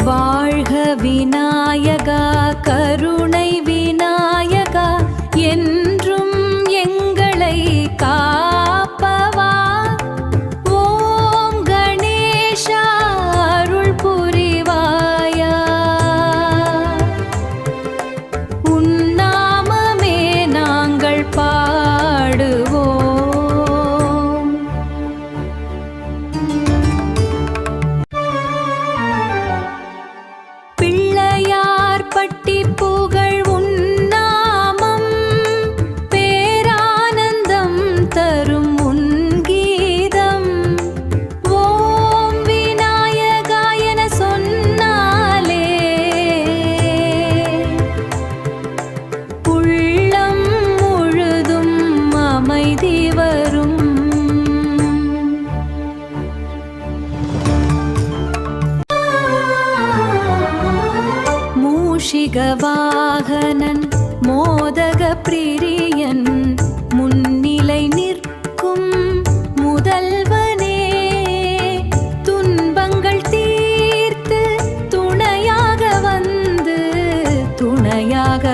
வாழ்க விநாயகா கருணை விநாயகா என்றும் எங்களை காப்பவா. ஓம் கணேசா அருள் புரிவாயா. உன்னாமமே நாங்கள் பாடுவோம். பிள்ளையார் பட்டி புகழ் உன்னாமம் பேரானந்தம் தரும் உன் கீதம். ஓம் விநாயகா என சொன்னாலே உள்ளம் முழுதும் அமைதி வரும். மூஷிக வாகனன் மோதக பிரியன் முன்னிலை நிற்கும் முதல்வனே. துன்பங்கள் தீர்த்து துணையாக வந்து துணையாக